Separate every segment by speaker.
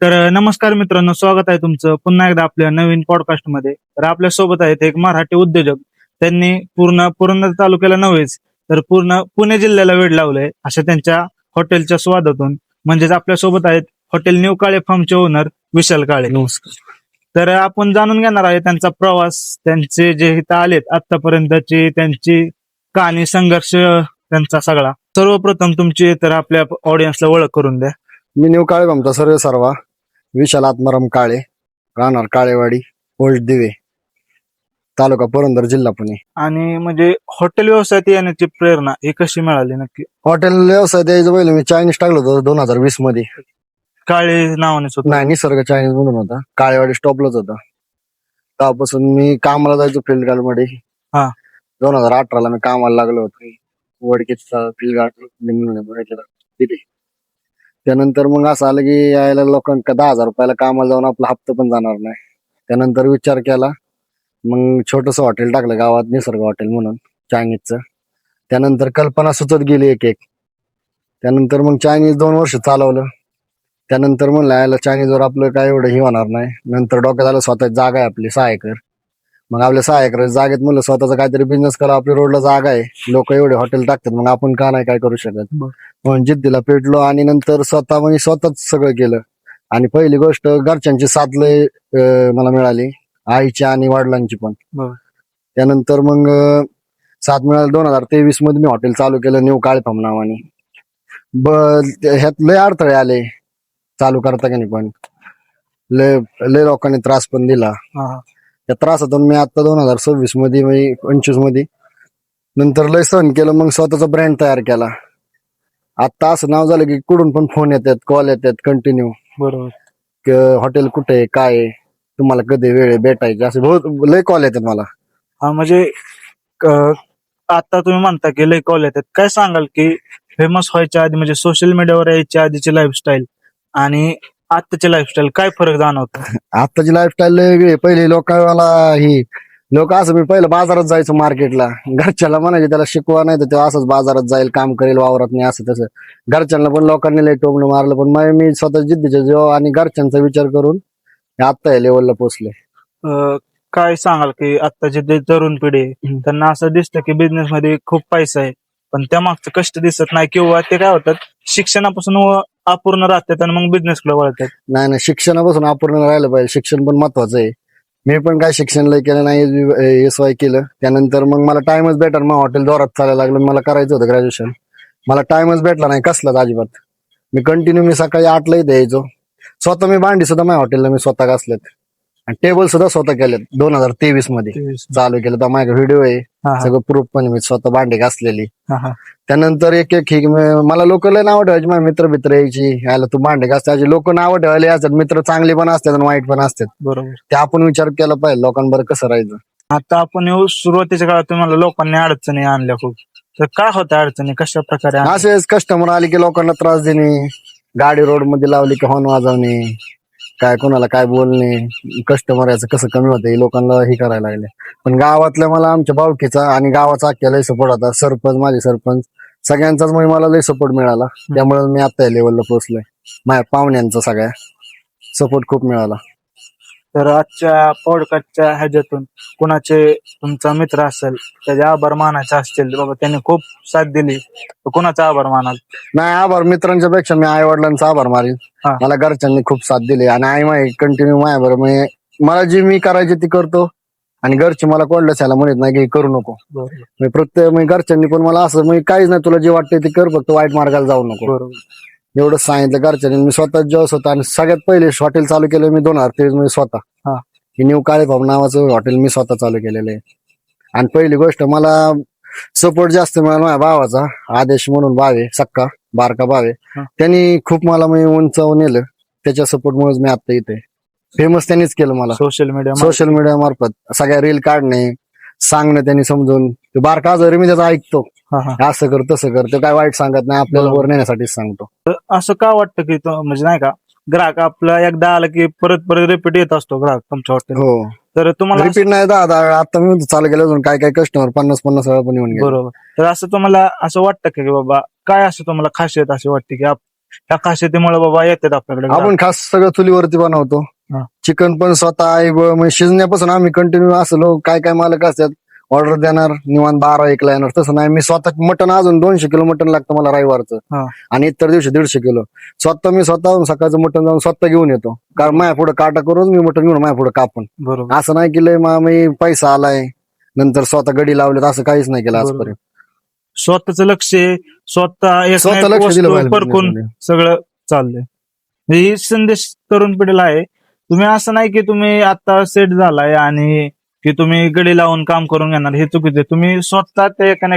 Speaker 1: तर नमस्कार मित्रांनो, स्वागत आहे तुमचं पुन्हा एकदा आपल्या नवीन पॉडकास्ट मध्ये. तर आपल्या सोबत आहेत एक मराठी उद्योजक. त्यांनी पूर्ण पुरंदर तालुक्याला नव्हेच तर पूर्ण पुणे जिल्ह्याला वेड लावलंय अशा त्यांच्या हॉटेलच्या स्वादातून. म्हणजेच आपल्या सोबत आहेत हॉटेल न्यू काळे फार्मचे ओनर विशाल काळे.
Speaker 2: नमस्कार.
Speaker 1: तर आपण जाणून घेणार आहे त्यांचा प्रवास, त्यांचे जे इथं आलेत आतापर्यंतची त्यांची कहाणी, संघर्ष त्यांचा सगळा. सर्वप्रथम तुमची तर आपल्या ऑडियन्सला ओळख करून द्या.
Speaker 2: मी न्यू काळे आमचा सर्वा विशाल आत्माराम काळे, राहणार काळेवाडी, पोस्ट दिवे, तालुका पुरंदर, जिल्हा पुणे.
Speaker 1: आणि म्हणजे हॉटेल व्यवसायात येण्याची प्रेरणा ही कशी मिळाली नक्की?
Speaker 2: हॉटेल व्यवसाय द्यायचं पहिले मी चायनीज टाकलं होतं 2020 मध्ये.
Speaker 1: काळे नावानेच होतं?
Speaker 2: नाही, निसर्ग चायनीज म्हणून होता, काळेवाडी स्टॉपलाच होता. तेव्हापासून मी कामाला जायचो फील्ड गार्ड मध्ये.
Speaker 1: हा.
Speaker 2: 2018 मी कामाला लागलो होतो वडकीचा फील्ड गार्ड तिथे. त्यानंतर मग असं आलं की यायला लोकांना 10,000 रुपयाला कामाला जाऊन आपला हप्ता पण जाणार नाही. त्यानंतर विचार केला, मग छोटस हॉटेल टाकलं गावात, निसर्ग हॉटेल म्हणून चायनीजचं. त्यानंतर कल्पना सुचत गेली एक एक. त्यानंतर मग चायनीज 2 वर्ष चालवलं. त्यानंतर म्हणलं यायला चायनीजवर आपलं काय एवढं हे होणार नाही. नंतर डोक्यात आलं स्वतःची जागा आहे आपली 6 एकर. मग आपल्या 6 एकर जागेत म्हणलं स्वतःचा काहीतरी बिझनेस करा, आपली रोडला जागा आहे, लोक एवढे हॉटेल टाकतात, मग आपण का नाही काय करू शकत. म्हणून जिद्दीला पेटलो आणि नंतर स्वतःच सगळं केलं. आणि पहिली गोष्ट, घरच्यांची साथ लय मला मिळाली, आईची आणि वडिलांची पण. त्यानंतर मग साथ मिळाली. 2023 मध्ये मी हॉटेल चालू केलं न्यू काळे फार्म नावाने. ह्यात लय अडथळे आले चालू करता, पण लय लोकांनी त्रास पण दिला. त्या त्रासातून मी आता 2026 मध्ये 25 मध्ये नंतर लय सहन केलं. मग स्वतःचा ब्रँड तयार केला. आता असं नाव झालं की कुठून पण फोन येतात, कॉल येतात कंटिन्यू.
Speaker 1: बरोबर.
Speaker 2: हॉटेल कुठे आहे, काय आहे, तुम्हाला कधी वेळ भेटायचे, असे बहुत लय कॉल येतात मला.
Speaker 1: हा, म्हणजे आता तुम्ही म्हणता की लय कॉल येतात, काय सांगाल की फेमस व्हायच्या आधी, म्हणजे सोशल मीडियावर यायच्या आधीची लाईफस्टाईल आणि आताची लाईफस्टाईल काय फरक जाणवतो?
Speaker 2: आताची लाईफस्टाईल वेगळी. पहिले लोक असं, मी पहिलं बाजारात जायचो मार्केटला, घरच्याला म्हणायचे त्याला शिकवा, नाही तर तेव्हा असंच बाजारात जाईल, काम करेल वावरात, नाही असं तसं. घरच्यांना पण लोकांनी लय टोमणं मारलं, पण मी स्वतः जिद्दीच्या जेव्हा आणि घरच्यांचा विचार करून आता या लेवलला पोहोचले.
Speaker 1: काय सांगाल की आताची जे तरुण पिढी आहे, त्यांना असं दिसतं की बिझनेस मध्ये खूप पैसा आहे, पण त्या मागचं कष्ट दिसत नाही, किंवा ते काय होतात शिक्षणापासून अपूर्ण राहतात आणि मग बिझनेस कडे वळतात.
Speaker 2: नाही, शिक्षणापासून अपूर्ण राहिलं पाहिजे. शिक्षण पण महत्वाचं आहे. मी पण काय शिक्षण लय केलं नाही, SY केलं. त्यानंतर मग मला टाइमच भेटला, मग हॉटेल जोरात चालायला लागलं. मला करायचं होतं ग्रॅज्युएशन, मला टाइमच भेटला नाही कसलाच अजिबात. मी सकाळी 8ला इथे यायचो. स्वतः मी भांडी सुद्धा माझ्या हॉटेलला मी स्वतः घासलेत आणि टेबल सुद्धा स्वतः केलेत. 2023 मध्ये चालू केलं, तर माझ्या व्हिडिओ आहे, सगळं प्रूफ पण. मी स्वतः भांडी घासलेली. त्यानंतर एक मला लोक लय नावं ठेवायची, माझे मित्र यायची, यायला तू भांडे घासते, लोक नावं ठेवायला यायचं. मित्र चांगले पण असतात आणि वाईट पण असतात.
Speaker 1: बरोबर.
Speaker 2: ते आपण विचार केला पाहिजे लोकांबरोबर कसं राहायचं.
Speaker 1: आता आपण सुरुवातीच्या काळात तुम्हाला लोकांनी अडचणी आणल्या खूप, तर काय होत्या अडचणी, कशा प्रकारे?
Speaker 2: असेच कस्टमर आले की लोकांना त्रास देणे, गाडी रोड मध्ये लावली की हॉर्न वाजवणे, काय कोणाला काय बोलणे, कस्टमर याचं कसं कमी होतं लोकांना हे करायला लागले. पण गावातल्या मला आमच्या बावकीचा आणि गावाचा अख्ख्या लय सपोर्ट होता. सरपंच, माझे सरपंच, सगळ्यांचाच मला लय सपोर्ट मिळाला. त्यामुळे मी आता या लेवलला पोहोचलोय. माझ्या पाहुण्यांचा सगळ्या सपोर्ट खूप मिळाला.
Speaker 1: तर आजच्या पॉडकास्टच्या ह्याच्यातून कुणाचे तुमचा मित्र असेल त्याचे आभार मानायचे असतील, बाबा त्याने खूप साथ दिली, तर कुणाचा आभार मानाल?
Speaker 2: नाही, आभार मित्रांच्या पेक्षा मी आई वडिलांचा आभार मारेन. मला घरच्यांनी खूप साथ दिली आणि आई माझी कंटिन्यू माझ्या बरोबर. मला जी मी करायची ती करतो आणि घरचे मला कोणल्याच ह्याला म्हणत नाही की करू नको. प्रत्येक घरच्यांनी पण मला असं काहीच नाही, तुला जे वाटतं ते कर, फक्त वाईट मार्गाला जाऊ नको, एवढंच सांगितलं घरच्यांनी. मी स्वतः जॉस होता आणि सगळ्यात पहिले हॉटेल चालू केलं मी 2023 मध्ये स्वतः. न्यू काळे फार्म नावाचं हॉटेल मी स्वतः चालू केलेलं आहे. आणि पहिली गोष्ट, मला सपोर्ट जास्त मिळाला माझ्या भावाचा, आदेश म्हणून भावे, सक्का बारका भावे. त्यांनी खूप मला उंच नेलं. त्याच्या सपोर्ट मुळे मी आता इथे फेमस त्यांनीच केलं मला. सोशल मीडिया मार्फत सगळ्या रील काढणे, सांगणं त्यांनी समजून. बारका आजारी मी त्याचा ऐकतो, असं कर तसं कर, ते काय वाईट सांगत नाही, आपल्याला वर नेण्यासाठीच सांगतो.
Speaker 1: असं का वाटतं की म्हणजे नाही का, ग्राहक आपला एकदा आला की परत रिपीट येत असतो ग्राहक तुमच्या हॉटेल?
Speaker 2: हो.
Speaker 1: तर तुम्हाला
Speaker 2: रिपीट नाही, आता मी चालू केलं, काय कस्टमर 50 वेळा पण येऊन गेले.
Speaker 1: बरोबर. तर असं तुम्हाला असं वाटतं की बाबा काय असं तुम्हाला खासियत अशी वाटते की त्या खासियतीमुळे बाबा येतात आपल्याकडे.
Speaker 2: आपण खास सगळं चुलीवरती बनवतो.
Speaker 1: हा.
Speaker 2: चिकन पण स्वतः आई म्हणजे शिजण्यापासून आम्ही कंटिन्यू असं लोक काय काय मालक असतात ऑर्डर देणार निवांत 12-1 ला येणार. तसं नाही, मी स्वतः मटण अजून 200 किलो मटण लागतं मला रविवारचं.
Speaker 1: हा.
Speaker 2: आणि इतर दिवशी 150 किलो मी स्वतः सकाळचं मटण जाऊन स्वतः घेऊन येतो. कारण माझ्या पुढे काटा करून मी मटण घेऊन माझ्या पुढे कापून.
Speaker 1: बरोबर.
Speaker 2: असं नाही केलंय मी पैसा आलाय नंतर स्वतः गडी लावलेत असं काहीच नाही केलं
Speaker 1: बरोबर.
Speaker 2: आजपर्यंत.
Speaker 1: स्वतःच लक्ष आहे, स्वतः एक
Speaker 2: स्वतः
Speaker 1: ना एक
Speaker 2: लक्ष दिलं
Speaker 1: वस्तू
Speaker 2: पाहिजे
Speaker 1: परखून
Speaker 2: business मध्ये.
Speaker 1: सगळं चाललंय. ही संदेश तरुण पिढीला आहे. तुम्ही असं नाही की तुम्ही आता सेट झालाय आणि की तुम्ही गडी लावून काम करून घेणार, हे चुकीचं आहे. तुम्ही स्वतः त्या एका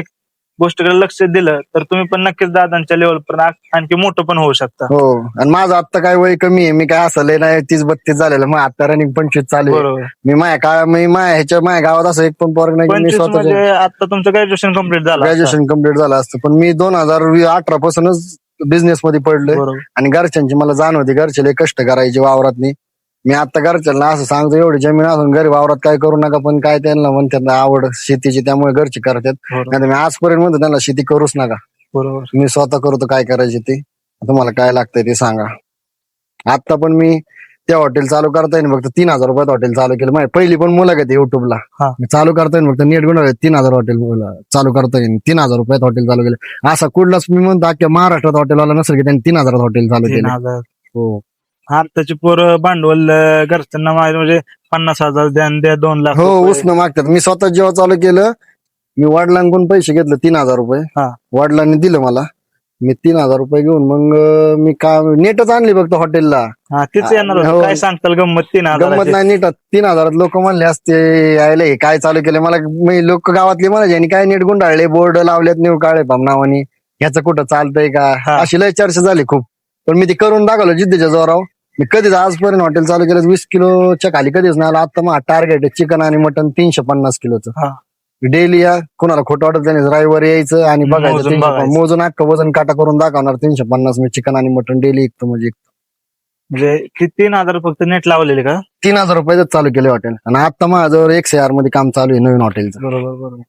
Speaker 1: गोष्टीकडे लक्ष दिलं तर तुम्ही पण नक्कीच दादांच्या लेवल पर्यंत आणखी मोठं पण होऊ शकता.
Speaker 2: हो, आणि माझं आता काय वय कमी आहे, मी काय असं लय नाही 30-32 झालेलं. मग आता रनिंग 25 चालू आहे.
Speaker 1: बरोबर.
Speaker 2: मी माझ्या गावात असं एक पण पोरग नाही की मी
Speaker 1: 25
Speaker 2: स्वतःच
Speaker 1: म्हणजे आता तुमचं ग्रॅज्युएशन कम्प्लीट झालं.
Speaker 2: ग्रॅज्युएशन कम्प्लीट झालं असतं. पण मी 2018 पासूनच बिझनेस मध्ये पडलोय.
Speaker 1: बरोबर.
Speaker 2: आणि घरच्यांची मला जाण होती, घरचे लय कष्ट करायचे वावरात. मी आता घरच्यांना असं सांगतो, एवढी जमीन असून घरी वावरात काय करू नका, पण काय त्यांना म्हणतात आवड शेतीची त्यामुळे घरची करतात.
Speaker 1: बरोबर.
Speaker 2: नाही मी आजपर्यंत म्हणतो त्यांना शेती करूच नका.
Speaker 1: बरोबर.
Speaker 2: मी स्वतः करतो काय करायचे ते, तुम्हाला काय लागतंय ते सांगा. आता पण मी त्या हॉटेल चालू करता येईल फक्त 3,000 रुपयात हॉटेल चालू केलं. माझी पहिली पण मुलाखत आहे युट्यूबला.
Speaker 1: हा.
Speaker 2: मी चालू करता येईल फक्त नेट गुण 3,000 हॉटेल चालू करता येईल. 3,000 रुपयात हॉटेल चालू केलं. असा कुठलाच मी म्हणतो अख्ख्या महाराष्ट्रात हॉटेलवाला नसेल की त्यांनी 3,000 हॉटेल चालू केलं.
Speaker 1: 3,000.
Speaker 2: हो
Speaker 1: आताची पोरं भांडवल घरच्यांना म्हणजे 50,000 द्या 2 लाख
Speaker 2: हो,
Speaker 1: रुपये.
Speaker 2: उसनं मागतात. मी स्वतः जेव्हा चालू केलं मी वडिलांकडून पैसे घेतले 3,000 रुपये.
Speaker 1: हा.
Speaker 2: वडिलांनी दिलं मला. मी 3,000 रुपये घेऊन मग मी नेटच आणली फक्त हॉटेलला.
Speaker 1: हा, तेच येणार होतं.
Speaker 2: हो.
Speaker 1: काय सांगताल गंमत 3,000?
Speaker 2: गंमत नाही, नीट 3,000 लोक म्हणले असते यायला हे काय चालू केलं. मला लोक गावातले म्हणायचे आणि काय नेट गुंडाळले, बोर्ड लावलेत निव काळे पाम नावानी, ह्याचं कुठं चालतंय का,
Speaker 1: हा.
Speaker 2: अशी लय चर्चा झाली खूप. पण मी ते करून दाखवलं जिद्दीच्या जोरावर. मी कधीच आजपर्यंत हॉटेल चालू केलं 20 किलोच्या खाली कधीच नाही आला. आता मग टार्गेट आहे चिकन आणि मटन 350 किलोचं.
Speaker 1: हा.
Speaker 2: डेली या कोणाला खोटं वाटत त्याने रविवारी यायचं आणि बघायचं.
Speaker 1: मोजून
Speaker 2: 350
Speaker 1: बघायचं.
Speaker 2: मोजून अख्खं वजन काटा करून दाखवणार. 350 मी चिकन आणि मटन डेली विकतो.
Speaker 1: म्हणजे ती 3,000 फक्त नेट लावलेले का?
Speaker 2: 3,000 रुपयाच चालू केले हॉटेल. आणि आता माझ्याजवळ 100 मध्ये काम चालू आहे नवीन हॉटेलचं.
Speaker 1: बरोबर बरोबर.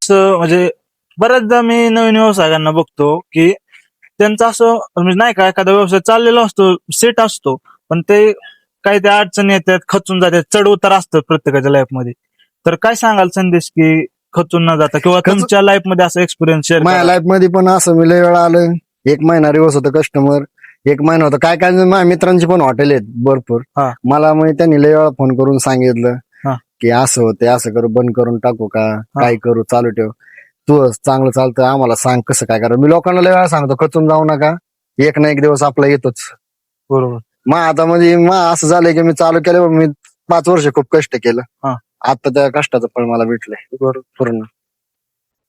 Speaker 1: असं म्हणजे बऱ्याचदा मी नवीन व्यवसायांना बघतो की त्यांचं असं म्हणजे नाही का, एखादा व्यवसाय चाललेला असतो, सेट असतो, पण ते काही त्या अडचणी येतात, खचून जातात, चढ उतार असतात प्रत्येकाच्या लाईफ मध्ये. तर काय सांगाल संदेश की खचून न जाता किंवा तुमच्या लाईफ मध्ये असं एक्सपिरियन्स शेअर?
Speaker 2: माझ्या लाईफ मध्ये पण असं मी लय वेळा आलं. 1 महिना रिवर्स होतं कस्टमर, 1 महिना होतं काय काय. माझ्या मित्रांची पण हॉटेल आहेत भरपूर.
Speaker 1: हा.
Speaker 2: मला मग त्यांनी लय वेळा फोन करून सांगितलं
Speaker 1: हा.
Speaker 2: की असं होते, असं करू, बंद करून टाकू का, काय करू, चालू ठेव, तू चांगलं चालतं आम्हाला सांग कसं काय करा. मी लोकांना लय वेळा सांगतो खचून जाऊ नका, एक ना एक दिवस आपला येतोच.
Speaker 1: बरोबर.
Speaker 2: मग आता मध्ये असं झालंय की मी चालू केलं, मी 5 वर्ष खूप कष्ट केलं.
Speaker 1: हा.
Speaker 2: आता त्या कष्टाचं फळ मला भेटलंय
Speaker 1: बरोबर.
Speaker 2: पूर्ण.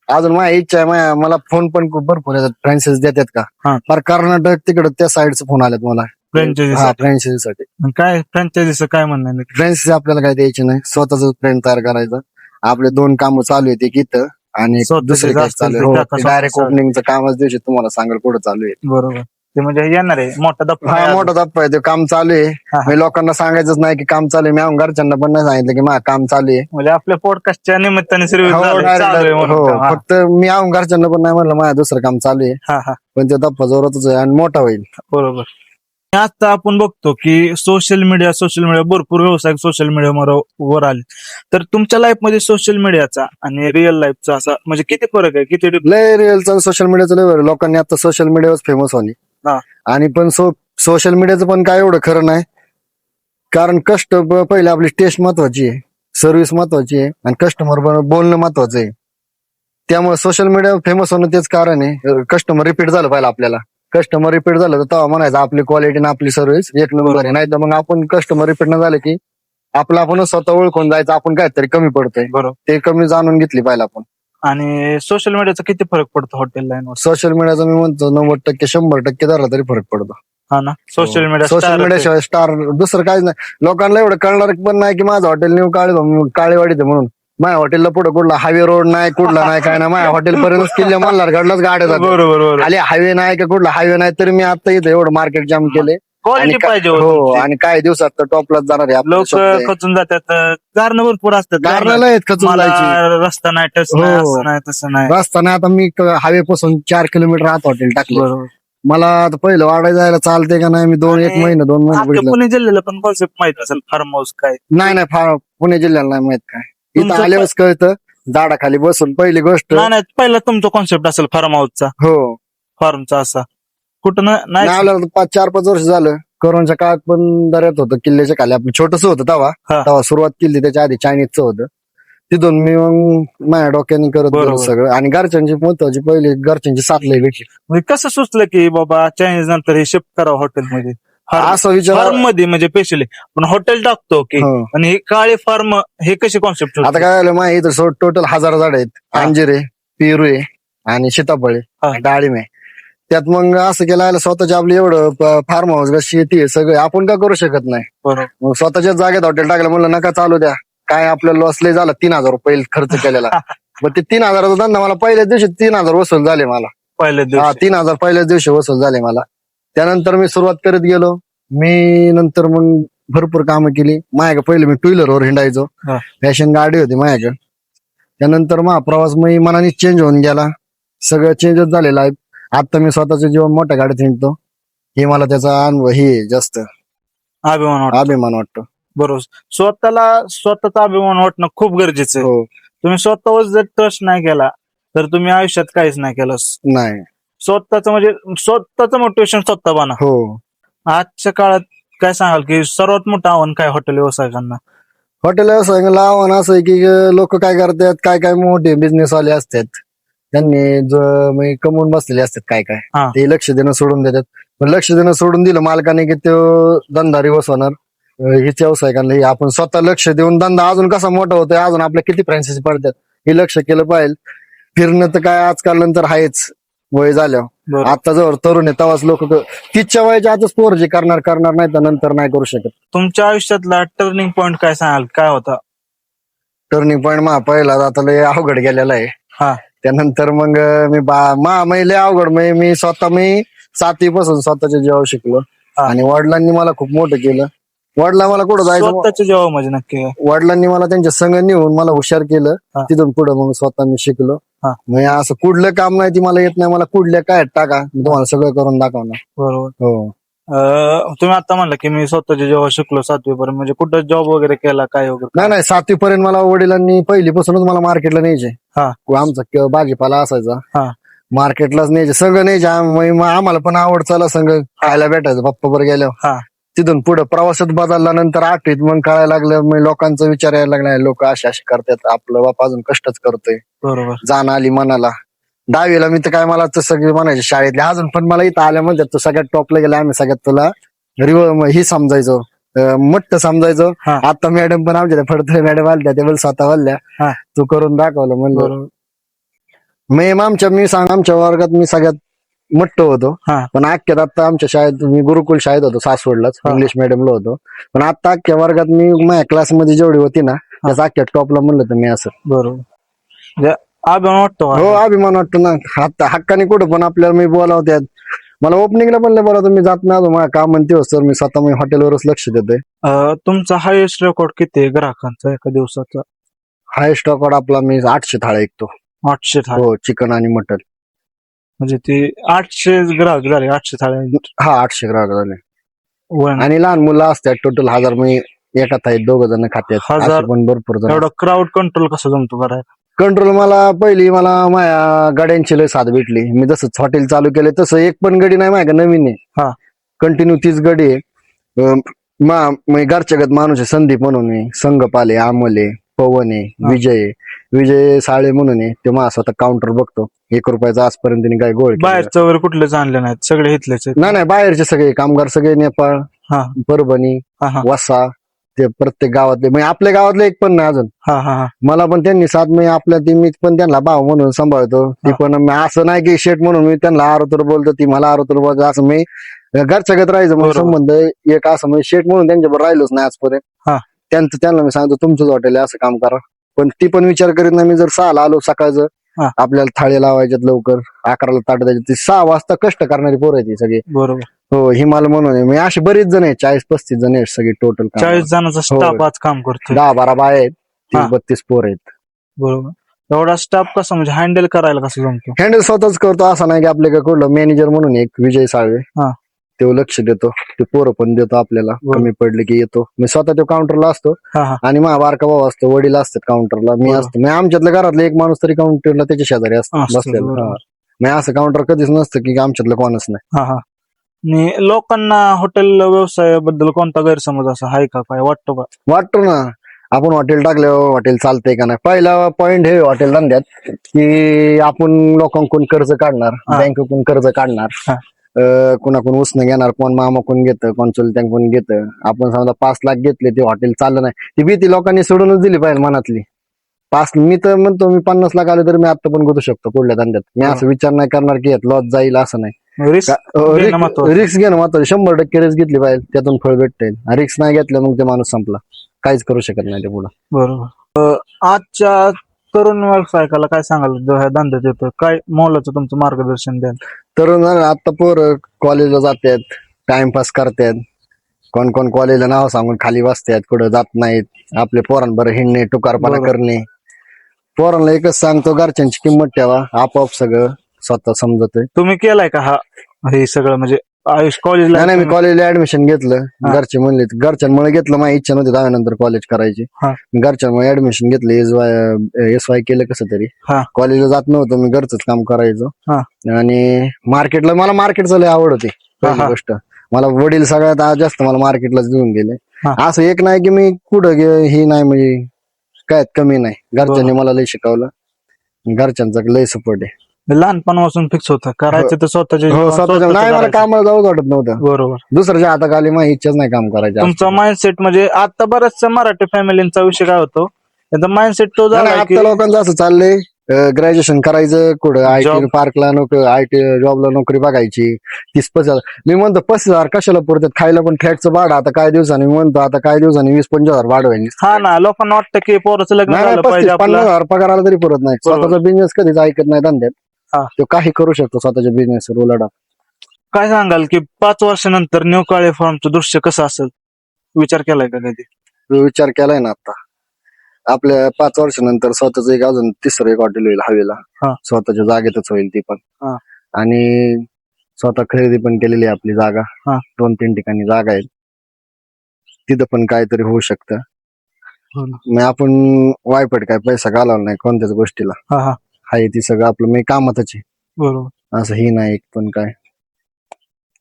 Speaker 2: अजून माझी इच्छा आहे, मला फोन पण खूप भरपूर येतात, फ्रँचायझी देतात का.
Speaker 1: हा.
Speaker 2: फार कर्नाटक तिकडे त्या साईडचे फोन आलेत मला
Speaker 1: फ्रँचायझी
Speaker 2: फ्रँचायझीसाठी.
Speaker 1: काय फ्रँचायझीचं काय म्हणणं आहे?
Speaker 2: फ्रँचायझी आपल्याला काय द्यायची नाही, स्वतःच ब्रँड तयार करायचं. आपले 2 कामं चालू आहेत, एक इथं आणि
Speaker 1: स्वतःचे
Speaker 2: दुसरे काय
Speaker 1: जास्त
Speaker 2: चालू
Speaker 1: ते
Speaker 2: आहे.
Speaker 1: टाका
Speaker 2: डायरेक्ट
Speaker 1: स्वतः.
Speaker 2: ओपनिंगचं कामच दिवशी तुम्हाला सांगेल पुढे चालू आहे.
Speaker 1: बरोबर. ते म्हणजे येणार आहे मोठा धप्पा आहे
Speaker 2: हा,
Speaker 1: अजून.
Speaker 2: मोठा धप्पा आहे, ते काम चालू आहे.
Speaker 1: हा, हा.
Speaker 2: मी लोकांना सांगायचंच नाही की काम चालू आहे. मी आम घरच्यांना पण नाही सांगितलं की माझं काम चालू आहे.
Speaker 1: म्हणजे आपल्या पॉडकास्टच्या निमित्ताने सर्व
Speaker 2: हो, direct, हो,
Speaker 1: हा.
Speaker 2: फक्त मी आम घरच्यांना पण नाही म्हणलं माझं दुसरं काम चालू आहे.
Speaker 1: हा, हा.
Speaker 2: पण ते धप्पा जोरातच आहे आणि मोठा होईल.
Speaker 1: बरोबर. आता आपण बघतो की सोशल मीडिया भरपूर व्यवसाय सोशल मीडियावर आले. तर तुमच्या लाईफ मध्ये सोशल मीडियाचा आणि रिअल लाईफचा असा म्हणजे किती फरक आहे, किती
Speaker 2: लय रिअलचा सोशल मीडियाचं लय बरं. लोकांनी आता सोशल मीडियावर फेमस होणे.
Speaker 1: हा.
Speaker 2: आणि पण सोशल मीडियाचं पण काय एवढं खरं नाही. कारण पहिले आपली टेस्ट महत्वाची आहे, सर्व्हिस महत्वाची आहे आणि कस्टमर बोलणं महत्वाचं आहे. त्यामुळे सोशल मीडियावर फेमस होणं तेच कारण आहे. कस्टमर रिपीट झालं पाहिजे आपल्याला. कस्टमर रिपीट झालं तर तेव्हा म्हणायचं आपली क्वालिटी आणि आपली सर्व्हिस एक नंबर आहे. नाही तर मग आपण कस्टमर रिपीट न झालं की आपण स्वतः ओळखून जायचं आपण काहीतरी कमी पडतोय.
Speaker 1: बरोबर.
Speaker 2: ते कमी जाणून घेतली पाहिजे आपण.
Speaker 1: आणि सोशल मीडियाचा किती फरक पडतो हॉटेल लाईनवर?
Speaker 2: सोशल मीडियाचा मी म्हणतो 90% 100% धरला तरी फरक पडतो.
Speaker 1: हा ना. सोशल
Speaker 2: मीडिया शिवाय स्टार दुसरं काहीच नाही. लोकांना एवढं कळणार पण नाही की माझं हॉटेल न्यू काळेवाडीत म्हणून. माझ्या हॉटेलला पुढे कुठला हायवे रोड नाही, कुठला नाही, काय नाही. माझ्या हॉटेल पर्यंत किल्ल्या मल्हार गडलाच गाड्या जातात.
Speaker 1: बरोबर.
Speaker 2: खाली हायवे नाही का कुठला हायवे नाही तरी मी आता इथं एवढं मार्केट जाम केले.
Speaker 1: क्वालिटी पाहिजे
Speaker 2: हो, आणि काही दिवसात तर टॉपलाच जाणार आहे.
Speaker 1: लोक खचून जातात, कारण भरपूर असतात.
Speaker 2: कारणं आहेत खचून
Speaker 1: मला
Speaker 2: जायची.
Speaker 1: रस्ता नाही, टच नाही,
Speaker 2: हो.
Speaker 1: असं नाही, तसं नाही.
Speaker 2: रस्ता नाही. आता मी हायवे पासून 4 किलोमीटर आत हॉटेल टाकलं.
Speaker 1: बरोबर.
Speaker 2: मला आता पहिलं वाढायला जायला चालते का नाही, मी एक
Speaker 1: आणि
Speaker 2: महिने 2 महिने
Speaker 1: आपल्या
Speaker 2: बघितलं.
Speaker 1: पुणे जिल्ह्याला पण कॉन्सेप्ट माहित असेल फार्म हाऊस काय.
Speaker 2: नाही फार पुणे जिल्ह्याला नाही माहित काय. इथं
Speaker 1: तुमचं
Speaker 2: आल्यावरच कळतं, झाडाखाली बसून पहिली गोष्ट.
Speaker 1: नाही पहिला तुमचा कॉन्सेप्ट असेल फार्म हाऊसचा,
Speaker 2: हो,
Speaker 1: फार्मचा असा कुठं नाही
Speaker 2: नाही आलं 4-5 वर्ष झालं. कोरोनाच्या काळात पण दर्यात होतं, किल्ल्याच्या खाली आपलं छोटस होतं
Speaker 1: हा.
Speaker 2: तेव्हा सुरुवात केली. त्याच्या आधी चायनीजचं होतं. तिथून मी मग माझ्या डोक्याने करत गेलो
Speaker 1: बरोबर.
Speaker 2: सगळं. आणि घरच्यांची महत्वाची पहिली घरच्यांची साथ लय भेटली.
Speaker 1: म्हणजे कसं सुचलं की बाबा चायनीज नंतर हे शिफ्ट करावं हॉटेलमध्ये,
Speaker 2: असं विचार
Speaker 1: फार्म मध्ये म्हणजे स्पेशली पण हॉटेल टाकतो की.
Speaker 2: हो.
Speaker 1: आणि हे काळे फार्म हे कशी कॉन्सेप्ट
Speaker 2: आता काय झालं माहिती, इथं टोटल 1000 झाड आहेत.
Speaker 1: हा.
Speaker 2: अंजीर आहे, पेरू आहे आणि सीताफळ
Speaker 1: हा.
Speaker 2: आहे, डाळिंब आहे. त्यात मग असं केलं स्वतःच्या आपली एवढं फार्म हाऊस शेती आहे सगळं, आपण का करू शकत नाही.
Speaker 1: बरोबर.
Speaker 2: मग स्वतःच्या जागेत हॉटेल टाकलं, म्हणलं नका चालू द्या. काय आपल्याला लॉस लय झाला, 3000 रुपये खर्च केलेला. मग ते 3000चा धंदा मला पहिल्याच दिवशी 3000 वसूल झाले मला.
Speaker 1: पहिल्या
Speaker 2: हा,
Speaker 1: दिवशी
Speaker 2: 3000 पहिल्याच दिवशी वसूल झाले मला. त्यानंतर मी सुरुवात करत गेलो. मी नंतर मग भरपूर कामं केली. माझ्याकडे पहिले मी 2 व्हीलरवर हिंडायचो.
Speaker 1: हा.
Speaker 2: फॅशन गाडी होती माझ्याकडे. त्यानंतर मग प्रवास मी मनाने चेंज होऊन गेला. सगळं चेंजच झालेलं आहे. आता मी स्वतःच्या जीवन मोठ्या गाडीत हिंडतो. हे मला त्याचा अनुभव हे जास्त
Speaker 1: अभिमान वाटतो.
Speaker 2: अभिमान वाटतो.
Speaker 1: बरोबर. स्वतःचा अभिमान वाटणं खूप गरजेचं आहे.
Speaker 2: हो,
Speaker 1: तुम्ही स्वतःवर जर ट्रस्ट नाही केला तर तुम्ही आयुष्यात काहीच नाही केलं.
Speaker 2: नाही,
Speaker 1: स्वतःचं म्हणजे स्वतःचं मोटिवेशन स्वतः बना.
Speaker 2: हो.
Speaker 1: आजच्या काळात काय सांगाल की सर्वात मोठं आव्हान काय हॉटेल व्यावसायिकांना.
Speaker 2: हॉटेल व्यवसायाला आव्हान असं आहे की लोक काय करतात, काय मोठे बिझनेस वाले असतात, त्यांनी म्हणजे कमवून बसलेले असतात
Speaker 1: हा.
Speaker 2: काय ते लक्ष देणं सोडून देतात. पण लक्ष देणं सोडून दिलं मालकाने की तो धंदा रिवर्स होणार. हेच व्यावसायिकांना हे आपण स्वतः लक्ष देऊन धंदा अजून कसा मोठा होतोय, अजून आपल्या किती फ्रँचायझी पडतात हे लक्ष केलं पाहिजे. फिरणं तर काय आजकाल नंतर आहेच वय झाल्यावर.
Speaker 1: बरोबर.
Speaker 2: आता जवळ तरुण आहे तेव्हाच लोक 30च्या वयाच्या आजच पोर जे करणार नाही तर नंतर नाही करू शकत.
Speaker 1: तुमच्या आयुष्यातला टर्निंग पॉइंट काय सांगाल, काय होता.
Speaker 2: टर्निंग पॉईंट पहिला आता लय अवघड गेलेला आहे.
Speaker 1: हा.
Speaker 2: त्यानंतर मग मी लय अवघड मी 7वी पासून स्वतःच्या जीवावर शिकलो.
Speaker 1: हा.
Speaker 2: आणि वडिलांनी मला खूप मोठं केलं. वडिला मला कुठं जायचं,
Speaker 1: स्वतःच्या जेव्हा म्हणजे नक्की काय?
Speaker 2: वडिलांनी मला त्यांच्या संग नेऊन मला हुशार केलं.
Speaker 1: हा.
Speaker 2: तिथून पुढे मग स्वतः मी शिकलो.
Speaker 1: हा.
Speaker 2: म्हणजे असं कुठलं काम नाही ती मला येत नाही, मला कुठल्या काय टाका मी तुम्हाला सगळं करून दाखवणार.
Speaker 1: बरोबर.
Speaker 2: हो,
Speaker 1: तुम्ही आता म्हणलं की मी स्वतःच्या जेव्हा शिकलो 7वी पर्यंत, म्हणजे कुठं जॉब वगैरे केला काय वगैरे.
Speaker 2: नाही 7वी पर्यंत मला वडिलांनी पहिलीपासूनच मला मार्केटला न्यायचे.
Speaker 1: हा.
Speaker 2: आमचा भाजीपाला असायचा,
Speaker 1: हा.
Speaker 2: मार्केटलाच न्यायचे, सगळं न्यायचे. आम्हाला पण आवड चला संग खायला भेटायचं पप्पा बरोबर गेल्यावर.
Speaker 1: हा.
Speaker 2: तिथून पुढे प्रवासात बदलल्यानंतर 8वीत मग कळायला लागलं, मग लोकांचा विचार यायला लागला, लोक असे करतात, आपलं बाप अजून कष्टच करतोय.
Speaker 1: बरोबर.
Speaker 2: जाण आली मनाला. 10वीला मी तर काय, मला तर सगळे म्हणायचे शाळेतले, अजून पण मला इथं आल्या म्हणतात तू सगळ्यात टॉपला गेला, आम्ही सगळ्यात तुला ही समजायचो, मट्ट समजायचो.
Speaker 1: हा.
Speaker 2: आता मॅडम पण आमच्या फडतरे मॅडम आल्या, ते बोल स्वतः बोलल्या
Speaker 1: हा.
Speaker 2: तू करून दाखवलं म्हणलं.
Speaker 1: बरोबर.
Speaker 2: आमच्या वर्गात मी सगळ्यात मोठं होतो.
Speaker 1: हा.
Speaker 2: पण अख्ख्यात आता आमच्या शाळेत मी गुरुकुल शाळेत होतो सासवडलाच,
Speaker 1: हा.
Speaker 2: इंग्लिश मिडियमला होतो. पण आता अख्ख्या वर्गात मी माझ्या क्लासमध्ये जेवढी होती ना त्याचा अख्ख्या टॉपला म्हणलं तर मी असं.
Speaker 1: बरोबर. म्हणजे अभिमान वाटतो.
Speaker 2: हो, अभिमान वाटतो ना. आता हक्काने कुठं पण आपल्याला मी बोलावत्यात. मला ओपनिंगला पण बोलावतो, मी जात नाही माझं काम म्हणते तर मी स्वतः मी हॉटेलवरच लक्ष देतोय.
Speaker 1: तुमचा हायेस्ट रेकॉर्ड किती आहे ग्राहकांचा एका दिवसाचा?
Speaker 2: हायस्ट रेकॉर्ड आपला मी 800 थाळ्या ऐकतो.
Speaker 1: 800 थाळी.
Speaker 2: हो, चिकन आणि मटन.
Speaker 1: म्हणजे ते 800 ग्राहक झाले, 800 थाळी.
Speaker 2: हा, 800 ग्राहक झाले.
Speaker 1: वन.
Speaker 2: आणि लहान मुलं असतात टोटल 1000 मी एका थाळीत 2 जण खात्यात.
Speaker 1: 1000
Speaker 2: असे पण भरपूर जण.
Speaker 1: एवढा क्राऊड कंट्रोल कसं जमतो करायला?
Speaker 2: कंट्रोल मला माझ्या गाड्यांची लय साथ भेटली. मी जसं हॉटेल चालू केलं तसं एक पण गाडी नाही माझ्या नवीन
Speaker 1: हा.
Speaker 2: आहे, कंटिन्यू तीच गाडी आहे. घरच्यागत माणूस आहे, संदीप म्हणून आहे, संगपाले, आमले, पवन आहे, विजय साळे म्हणून आहे, ते माझा स्वतः काउंटर बघतो. 1 रुपयाचा आजपर्यंत त्यांनी काय गोळ
Speaker 1: बाहेरचं वगैरे कुठलेच आणले नाहीत, सगळे इथलेच आहेत?
Speaker 2: नाही बाहेरचे सगळे कामगार, सगळे नेपाळ,
Speaker 1: हा.
Speaker 2: परभणी,
Speaker 1: हा. हा.
Speaker 2: वसा, ते प्रत्येक गावातले, म्हणजे आपल्या गावातले एक पण नाही अजून.
Speaker 1: हा. हा.
Speaker 2: मला पण त्यांनी साथ, मी आपल्या मी पण त्यांना भाव म्हणून सांभाळतो. ती पण असं नाही की शेट म्हणून मी त्यांना आरोतर बोलतो, ती मला आरोतर बोलतो, असं मी घरच्यागत राहायचं म्हणजे संबंध एक असं, म्हणजे शेट म्हणून त्यांच्याबरोबर राहिलोच नाही
Speaker 1: हा.
Speaker 2: आजपर्यंत. त्यांना मी सांगतो तुमचंच हॉटेल आहे असं काम करा, पण ती पण विचार करीत नाही. मी जर 6ला आलो सकाळचं,
Speaker 1: हा.
Speaker 2: आपल्याला थाळी लावायच्यात लवकर, 11ला ताट द्यायची, ती 6 वाजता कष्ट करणारी पोरं आहे ती सगळी.
Speaker 1: बरोबर.
Speaker 2: हो, हिमालय म्हणून मी असे बरेच जण आहे, 40-35 जण आहेत सगळे टोटल.
Speaker 1: 40 जणांचा स्टाफ आज काम करतो.
Speaker 2: 10-12 बाय आहेत,
Speaker 1: हा.
Speaker 2: 30-32 पोर आहेत.
Speaker 1: बरोबर. एवढा स्टाफ कसा म्हणजे हँडल करायला कसं जमतो?
Speaker 2: हँडल स्वतःच करतो, असं नाही की आपल्याकडे कुठलं मॅनेजर म्हणून एक विजय साळवे
Speaker 1: हा.
Speaker 2: तो लक्ष देतो, ते पोरं पण देतो आपल्याला,
Speaker 1: बरोबर.
Speaker 2: कमी पडले की येतो. मी स्वतः तो काउंटरला असतो
Speaker 1: हा हा
Speaker 2: आणि माझा बारका भाऊ असतो, वडील असतात काउंटरला, मी
Speaker 1: बरोबर.
Speaker 2: असतो. मी आमच्यातल्या घरातला एक माणूस तरी काउंटरला त्याच्या शेजारी असतो
Speaker 1: असतो,
Speaker 2: बसलेला.
Speaker 1: बरोबर.
Speaker 2: हा. मी असं काउंटर कधीच नसतं की आमच्यातलं कोणच नाही.
Speaker 1: हा हा आणि लोकांना हॉटेल व्यवसायाबद्दल कोणता गैरसमज असा आहे का, काय वाटतो का?
Speaker 2: वाटतो ना, आपण हॉटेल टाकल्यावर हॉटेल चालतंय का नाही. पहिला पॉइंट हे हॉटेल धंद्यात की आपण लोकांकडून कर्ज काढणार,
Speaker 1: हा.
Speaker 2: बँकेकडून कर्ज काढणार,
Speaker 1: हा.
Speaker 2: कुणाकडून उसनं घेणार, कोण मामाकडून घेतं, कोण चुलत्यांकडून घेतं. आपण समजा 5 लाख घेतले, ते हॉटेल चाललं नाही, ती भीती लोकांनी सोडूनच दिली पाहिजे मनातली. मी तर म्हणतो, मी 50 लाख आले तर मी आता पण गुंतू शकतो पुढल्या धंद्यात. मी असं विचार नाही करणार की यात लॉस जाईल, असं नाही.
Speaker 1: रिस्क घेणं महत्त्वाचं.
Speaker 2: रिक्स घेणं महत्वाचं. 100% रिस्क घेतली पाहिजे, त्यातून फळ भेटते. रिक्स नाही घेतलं मग ते माणूस संपला, काहीच करू शकत नाही ते पुढे.
Speaker 1: बरोबर. आजच्या तरुण व्यावसायिकाला काय सांगाल जो ह्या धंद्यात येतो, काय मोलाचं तुमचं मार्गदर्शन द्याल?
Speaker 2: तर आता पोरं कॉलेजला जातात, टाइमपास करतात, कोण कोण कॉलेजला नाव सांगून खाली बसतात, कुठं जात नाहीत. आपले पोरांबरोबर हिंडणे, टुकारपणा
Speaker 1: बरोबर.
Speaker 2: करणे. पोरांना एकच सांगतो, घरच्यांची किंमत ठेवा, आपोआप सगळं स्वतः समजतंय.
Speaker 1: तुम्ही केलाय का हा हे सगळं म्हणजे आयुष कॉलेजला?
Speaker 2: नाही, मी कॉलेजला ऍडमिशन घेतलं.
Speaker 1: हा.
Speaker 2: घरचे म्हणले, घरच्यांमुळे घेतलं, माझी इच्छा नव्हती 10 नंतर कॉलेज करायची.
Speaker 1: हा.
Speaker 2: घरच्यांमुळे ऍडमिशन घेतलं, एस वाय केलं कसं तरी.
Speaker 1: हा.
Speaker 2: कॉलेजला जात नव्हतं, मी घरचंच काम करायचो.
Speaker 1: हा.
Speaker 2: आणि मला मार्केटचं लय आवड होती. पहिली
Speaker 1: हा.
Speaker 2: गोष्ट, मला वडील सगळ्यात जास्त मला मार्केटलाच घेऊन गेले.
Speaker 1: हा.
Speaker 2: असं एक नाही की मी कुठं ही नाही, म्हणजे काय कमी नाही. घरच्यांनी मला लय शिकवलं, घरच्यांचा लय सपोर्ट आहे.
Speaker 1: लहानपणापासून फिक्स होतं करायचं तर स्वतःच्या
Speaker 2: हो,
Speaker 1: जीवावर
Speaker 2: स्वतःच्या
Speaker 1: स्वतःच
Speaker 2: नाही, मला
Speaker 1: करायचं.
Speaker 2: कामाला जाऊच वाटत नव्हतं.
Speaker 1: बरोबर.
Speaker 2: दुसऱ्याच्या हाताखाली माझी इच्छाच नाही काम करायची.
Speaker 1: तुमचा माइंडसेट म्हणजे आता बऱ्याचशा मराठी फॅमिलींचा विषय काय होतो, त्यांचा माइंडसेट तो झाला की
Speaker 2: आता लोकांचं असं चाललंय, ग्रॅज्युएशन करायचं, कुठं
Speaker 1: Job.
Speaker 2: आयटी पार्कला नोकरी, आयटी जॉबला नोकरी बघायची. 30-35 मी म्हणतो 35,000 कशाला पुरतात, खायला पण फ्लॅटचं भाडं आता काय दिवसांनी, मी म्हणतो आता काय दिवसांनी 20-25,000 भाडं होईल.
Speaker 1: हा ना, लोकांना वाटतं की पोराचं लग्न
Speaker 2: नाही,
Speaker 1: झालं पाहिजे
Speaker 2: 35-50
Speaker 1: आपलं.
Speaker 2: हजार पगार आला तरी पुरत नाही.
Speaker 1: बरोबर.
Speaker 2: स्वतःचा बिझनेस कधीच ऐकत नाही धंद्यात.
Speaker 1: हा.
Speaker 2: तो काही करू शकतो स्वतःच्या बिझनेस उलट.
Speaker 1: काय सांगाल की 5 वर्षानंतर न्यू काळे फार्मचं दृश्य कसं असेल, विचार केलाय का कधी?
Speaker 2: विचार केलाय ना आता. आपल्या 5 वर्षानंतर स्वतःच एक अजून तिसरं एक हॉटेल होईल हवेला.
Speaker 1: हा.
Speaker 2: स्वतःच्या जागेतच होईल ती पण.
Speaker 1: हा.
Speaker 2: आणि स्वतः खरेदी पण केलेली आहे आपली जागा.
Speaker 1: हा.
Speaker 2: 2-3 ठिकाणी जागा आहेत, तिथं पण काहीतरी होऊ शकतं. मग आपण वायपट काय पैसा घालवला नाही कोणत्याच गोष्टीला.
Speaker 1: हा हा
Speaker 2: हाय ती सगळं आपलं मी कामातच आहे,
Speaker 1: बरोबर.
Speaker 2: असं ही नाही पण काय.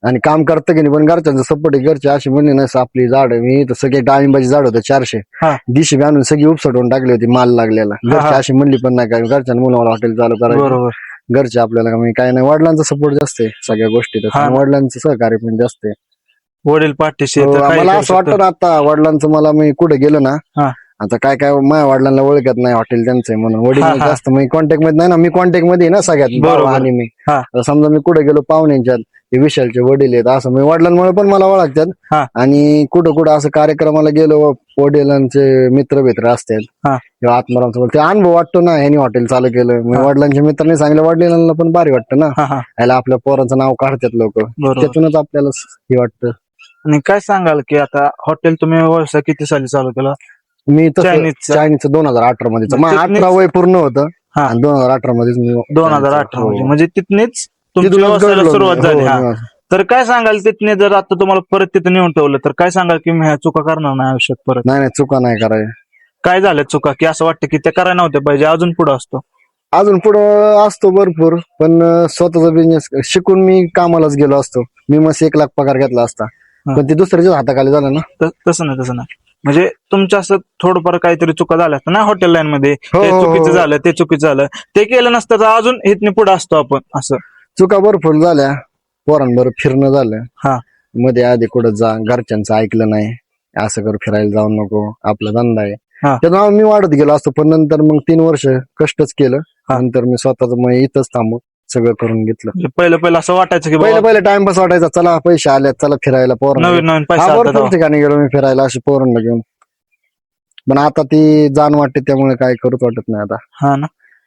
Speaker 2: आणि काम करतं की नाही पण घरच्यांचं सपोर्ट आहे. घरचे अशी म्हणले नस आपली झाड, मी तर सगळे डाळिंबाची झाड होतं 400
Speaker 1: हा.
Speaker 2: दिशी आणून सगळी उपसटवून टाकली होती माल लागलेला. घरचे अशी म्हणली पण नाही, काय घरच्यांनी म्हणून मला हॉटेल चालू करायचं.
Speaker 1: बरोबर.
Speaker 2: घरचे आपल्याला मी काय नाही, वडिलांचा सपोर्ट जास्त आहे सगळ्या गोष्टीत,
Speaker 1: हा.
Speaker 2: वडिलांचं सहकार्य पण जास्त आहे.
Speaker 1: वडील पाठीशी
Speaker 2: हो,
Speaker 1: आहेत, काही
Speaker 2: मला
Speaker 1: करू
Speaker 2: असं वाटतं
Speaker 1: शकतात.
Speaker 2: ना आता वडिलांचं, मला मी कुठे गेलो ना,
Speaker 1: हा.
Speaker 2: आता काय काय माझ्या वडिलांना ओळखत नाही हॉटेल त्यांचं आहे म्हणून. वडील
Speaker 1: हा, हा.
Speaker 2: जास्त मी कॉन्टॅक्ट मध्ये नाही ना, मी कॉन्टॅक्ट मध्ये आहे ना सगळ्यात भाऊ
Speaker 1: बरोबर.
Speaker 2: आणि मी.
Speaker 1: हा.
Speaker 2: आता समजा मी कुठे गेलो पाहुण्यांच्यात, ते विशालचे वडील आहेत असं, मी वडिलांमुळे पण मला
Speaker 1: हा.
Speaker 2: ओळखतात. आणि कुठं कुठं असं कार्यक्रमाला गेलो, वडिलांचे मित्र असतात
Speaker 1: हा.
Speaker 2: किंवा आत्मारामसोबत, ते अनुभव वाटतो ना, ह्यांनी हॉटेल चालू केलं. मी
Speaker 1: हा.
Speaker 2: वडिलांच्या मित्रांनी सांगितलं, वडिलांना पण भारी वाटतं ना,
Speaker 1: हा, हा.
Speaker 2: याला आपल्या पोराचं नाव काढतात लोक,
Speaker 1: बरोबर.
Speaker 2: त्यातूनच आपल्याला हे वाटतं.
Speaker 1: आणि काय सांगाल की आता हॉटेल तुम्ही व्यवसाय किती साली चालू केला?
Speaker 2: मी
Speaker 1: चायनीजचा?
Speaker 2: चायनीजचं 2018 मध्ये,
Speaker 1: मग
Speaker 2: मग
Speaker 1: तिथनीच-
Speaker 2: 18 वय पूर्ण होतं.
Speaker 1: हा.
Speaker 2: आणि 2018 मध्येच मी
Speaker 1: 2018
Speaker 2: हो.
Speaker 1: म्हणजे तिथनेच तुमची
Speaker 2: तिथूनच
Speaker 1: व्यवसायाला
Speaker 2: घडलो
Speaker 1: सुरुवात
Speaker 2: मी.
Speaker 1: झाली.
Speaker 2: हो,
Speaker 1: हा.
Speaker 2: निवांत.
Speaker 1: तर काय सांगाल तिथने जर आता तुम्हाला परत तिथे नेऊन ठेवलं तर काय सांगाल की मी ह्या चुका करणार नाही आयुष्यात परत?
Speaker 2: नाही चुका नाही करायच्या.
Speaker 1: काय झालं चुका की असं वाटतं की त्या करायला नव्हत्या पाहिजे, अजून पुढे असतो?
Speaker 2: अजून पुढं असतो भरपूर, पण स्वतःचा बिझनेस शिकून मी कामालाच गेलो असतो. मी मस्त 1 लाख पगार घेतला असता,
Speaker 1: हा.
Speaker 2: पण ते दुसऱ्याच्याच हाताखाली झालं ना.
Speaker 1: तसं नाही म्हणजे तुमच्या असं थोडंफार काहीतरी चुका झाल्या असतात ना हॉटेल लाईन मध्ये,
Speaker 2: हो,
Speaker 1: हे
Speaker 2: हो,
Speaker 1: चुकीचं
Speaker 2: हो.
Speaker 1: झालं, ते चुकीचं झालं, ते केलं नसतं तर अजून इथने पुढे असतो आपण असं.
Speaker 2: चुका भरपूर झाल्या, पोरांबरोबर फिरणं झालं.
Speaker 1: हा.
Speaker 2: मध्ये आधी कुठं जा, घरच्यांचं ऐकलं नाही, असं कर, फिरायला जाऊ नको, आपला धंदा आहे.
Speaker 1: हा.
Speaker 2: त्यामुळे मी वाढत गेलो असतो, पण नंतर मग 3 वर्ष कष्टच केलं.
Speaker 1: हा.
Speaker 2: नंतर मी स्वतःच मग इथंच थांबून सगळं करून घेतलं.
Speaker 1: म्हणजे पहिलं असं वाटायचं की बाबा
Speaker 2: पहिले टाइमपास वाटायचा, चला पैसे आले, चला फिरायला पोरांना.
Speaker 1: नवीन पैसा
Speaker 2: हा,
Speaker 1: आता
Speaker 2: भरपूर
Speaker 1: तेव्हा.
Speaker 2: ठिकाणी गेलो मी फिरायला अशी पोरांना घेऊन, पण आता ती जाण वाटते, त्यामुळे काय करूच वाटत नाही आता.
Speaker 1: हा ना,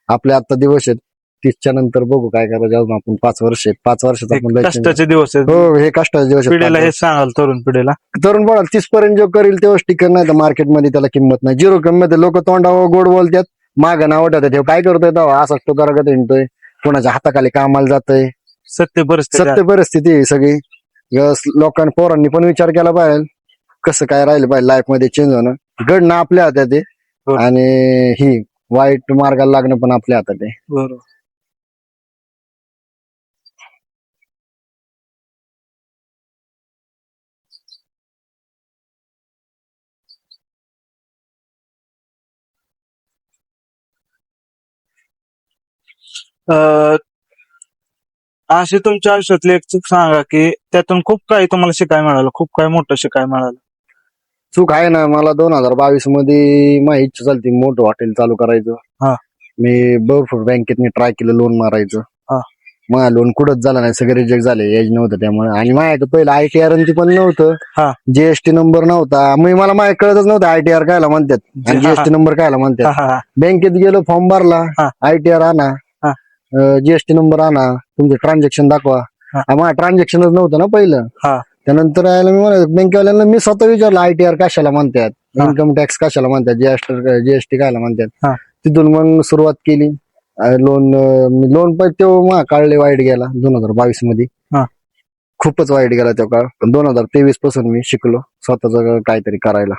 Speaker 2: आपले आता दिवस आहेत, 30च्या नंतर बघू काय करायचं. अजून आपण 5 वर्ष आहेत, 5 वर्षात आपण
Speaker 1: हे
Speaker 2: लय
Speaker 1: कष्टाचे दिवस आहेत.
Speaker 2: हो, हे कष्टाचे दिवस आहेत.
Speaker 1: पिढीला हे सांगाल तरुण पिढीला.
Speaker 2: तरुण बोला 30 पर्यंत जो करील तेव्हाच टिकत नाही तर मार्केटमध्ये त्याला किंमत नाही. 0 किंमत लोक तोंडावर गोड बोलतात, मागं नाव ठेवतात हे काय करतोय तेव्हा असाच तो करत हिंडतोय, कोणाच्या हाताखाली कामाला जातोय.
Speaker 1: सत्य परिस्थिती
Speaker 2: सत्य परिस्थिती आहे सगळी. लोकांनी पोरांनी पण विचार केला पाहिजे कसं काय राहिलं पाहिजे लाईफ मध्ये चेंज होणं. घडणं आपल्या हातात आहे
Speaker 1: बरोबर.
Speaker 2: आणि ही वाईट मार्गाला लागणं पण आपल्या हातात आहे.
Speaker 1: बरोबर. अशी तुमच्या आयुष्यातली एक चूक सांगा की त्यातून खूप काही तुम्हाला शिकायला मिळालं, खूप काही मोठं शिकायला मिळालं.
Speaker 2: चूक आहे ना, मला 2022 मध्ये माझी इच्छा झाली मोठं हॉटेल चालू करायचं.
Speaker 1: हा.
Speaker 2: मी बर्फूड बँकेत ट्राय केलं लोन मारायचं.
Speaker 1: हा.
Speaker 2: माझं लोन कुठंच झालं नाही, सगळे रिजेक्ट झाले, एज नव्हतं त्यामुळे. आणि माझ्याकडे पहिलं ITR पण नव्हतं,
Speaker 1: हा.
Speaker 2: GST नंबर नव्हता. मला माहिती कळतच नव्हतं ITR कायला म्हणतात आणि GST नंबर कायला म्हणतात. बँकेत गेलो, फॉर्म भरला, ITR आणा, GST नंबर आणा, तुमचे ट्रान्झॅक्शन दाखवा. माझं ट्रान्झॅक्शनच नव्हतं ना पहिलं. त्यानंतर मी बँकेवाल्यांना मी स्वतः विचारलं ITR कशाला म्हणतात, इन्कम टॅक्स कशाला म्हणतात, GST कायला म्हणतात. तिथून मग सुरुवात केली लोन. पण तेव्हा काढले वाईट गेला 2022 मध्ये. खूपच वाईट गेला तो काळ. 2023 पासून मी शिकलो स्वतःच काहीतरी करायला.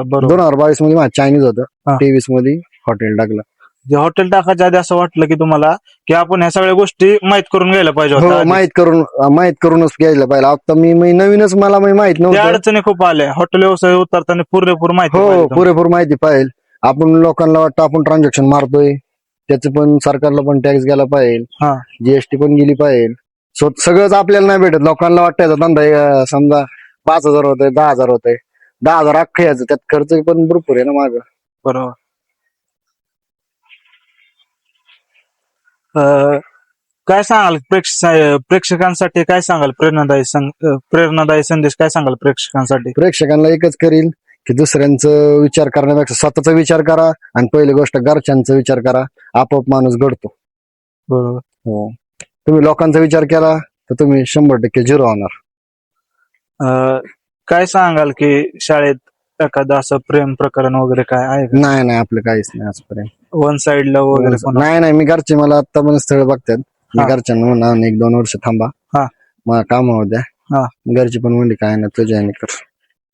Speaker 2: 2022 मध्ये माझं चायनीज होतं, 23 मध्ये हॉटेल टाकलं.
Speaker 1: हॉटेल टाकायच्या आधी असं वाटलं की तुम्हाला की आपण ह्या सगळ्या गोष्टी माहित करून घ्यायला पाहिजे
Speaker 2: हो, माहित करूनच घ्यायला पाहिजे. आता मी नवीनच, मला माहित
Speaker 1: त्या
Speaker 2: नव्हतं.
Speaker 1: अडचणी खूप आल्या हॉटेल व्यवसाय उतरताना पुरेपूर माहिती
Speaker 2: हो,
Speaker 1: पाहिजे.
Speaker 2: पुरेपूर माहिती पाहिजे. आपण लोकांना वाटतं आपण ट्रान्झॅक्शन मारतोय, त्याचं पण सरकारला पण टॅक्स गेला पाहिजे, GST पण गेली पाहिजे. सगळंच आपल्याला नाही भेटत. लोकांना वाटतं धंदा समजा 5,000 होतंय, 10,000 होतंय, 10,000 अख्खं यायचं, त्यात खर्च पण भरपूर आहे ना मागं.
Speaker 1: बरोबर. काय सांगाल प्रेक्षकांसाठी, काय सांगाल प्रेरणादायी संदेश काय सांगाल प्रेक्षकांसाठी?
Speaker 2: प्रेक्षकांना एकच करील की दुसऱ्यांचं विचार करण्यापेक्षा स्वतःचा विचार करा आणि पहिली गोष्ट घरच्यांचा विचार करा, आपोआप माणूस घडतो.
Speaker 1: बरोबर.
Speaker 2: हो, तुम्ही लोकांचा विचार केला तर तुम्ही 100% झिरो होणार.
Speaker 1: काय सांगाल की शाळेत एखादं असं प्रेम प्रकरण वगैरे काय आहे का?
Speaker 2: नाही, आपलं काहीच नाही आजपर्यंत.
Speaker 1: वन साइड लव्ह वगैरे?
Speaker 2: नाही, मी घरचे मला आता पण स्थळ बघतात. मी घरच्यांना म्हणा 1-2 वर्ष थांबा, मला काम होऊ द्या. घरची पण म्हणली काय नाही तुझ्या कर.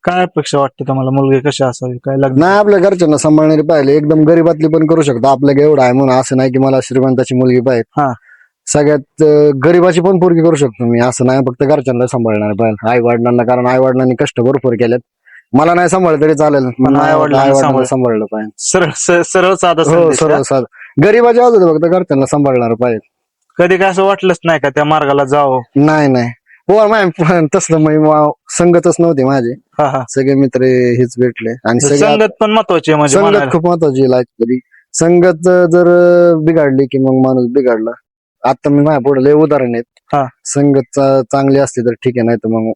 Speaker 1: काय अपेक्षा वाटते तुम्हाला, मुलगी कशी असावी, काय लग्न?
Speaker 2: नाही, आपल्या घरच्यांना सांभाळणारी पाहिजे. एकदम गरीबातली पण करू शकतो, आपल्या एवढं आहे म्हणून असं नाही की मला श्रीमंताची मुलगी पाहिजे. सगळ्यात गरीबाची पण पोरगी करू शकतो मी, असं नाही फक्त घरच्यांना सांभाळणार पाहिजे, आई वडिलांना. कारण आई वडिलांनी कष्ट भरपूर केलेत. मला नाही सांभाळलं तरी चालेल, आई वडिलांना सांभाळलं पाहिजे.
Speaker 1: सरळ साधा
Speaker 2: हो, सरळ साध. गरीबाच्या होतं फक्त घरच्यांना सांभाळणार पाहिजे.
Speaker 1: कधी काय असं वाटलंच नाही का त्या मार्गाला जावं?
Speaker 2: नाही, हो, तसलं संगतच नव्हती माझी. सगळे मित्र हेच भेटले. आणि
Speaker 1: संगत पण महत्वाची, म्हणजे
Speaker 2: संगत खूप महत्वाची लाईफ मध्ये. संगत जर बिघडली की मग माणूस बिघडला. आता मी माझ्या पुढे लय उदाहरण आहेत. संगत चांगली असली तर ठीक आहे, नाही तर मग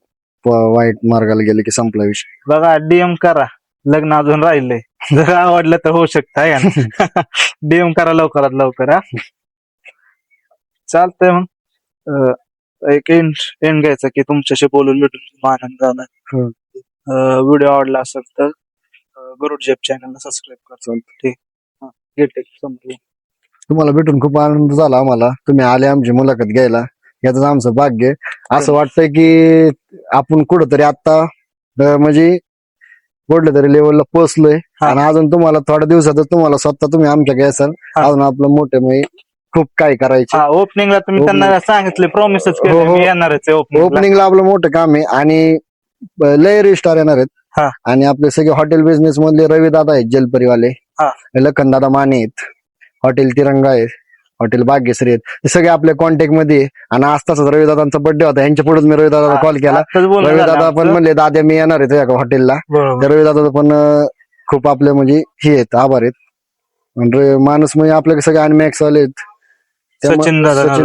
Speaker 2: वाईट मार्गाला गेले की संपला विषय.
Speaker 1: बघा, DM करा, लग्न अजून राहिलंय, जर आवडलं तर होऊ शकतं आहे का? DM करा लवकरात लवकर. चालतंय. मग एक एंड घ्यायचा की तुमच्याशी बोलून भेटून आनंद झाला. व्हिडिओ आवडला असेल तर गरुड जेप चॅनलला सबस्क्राईब करा. ठीक.
Speaker 2: तुम्हाला भेटून खूप आनंद झाला आम्हाला. तुम्ही आले आमची मुलाखत घ्यायला, याच आमचं भाग्य. असं वाटतंय की आपण कुठंतरी आता म्हणजे कुठल्या तरी लेवलला पोहोचलोय. आणि अजून तुम्हाला थोड्या दिवसातच तुम्हाला स्वतः तुम्ही आमच्या घ्यायचं, अजून आपलं मोठे म्हणजे खूप काय करायचे.
Speaker 1: ओपनिंगला तुम्ही त्यांना सांगितले, प्रॉमिसच केले येणारच आहे.
Speaker 2: ओपनिंगला आपलं मोठं काम आहे आणि लय रिस्टार येणार आहेत. आणि आपले सगळे हॉटेल बिझनेस मधले रवी दादा आहेत, जलपरीवाले, लखन दादा माने आहेत, हॉटेल तिरंगा आहे, हॉटेल भाग्यश्री आहेत, हे सगळे आपल्या कॉन्टॅक्ट मध्ये. आणि आज तसंच रवी दादांचा बर्थडे होता, यांच्या पुढेच मी रवी दादाला कॉल केला. रवी दादा पण म्हणले दादा मी येणार आहे तुझ्या हॉटेलला. तर रवी दादा पण खूप आपले म्हणजे हे आहेत, आभार आहेत. माणूस म्हणजे आपल्या सगळे अनमॅक्स वाले आहेत. सचिन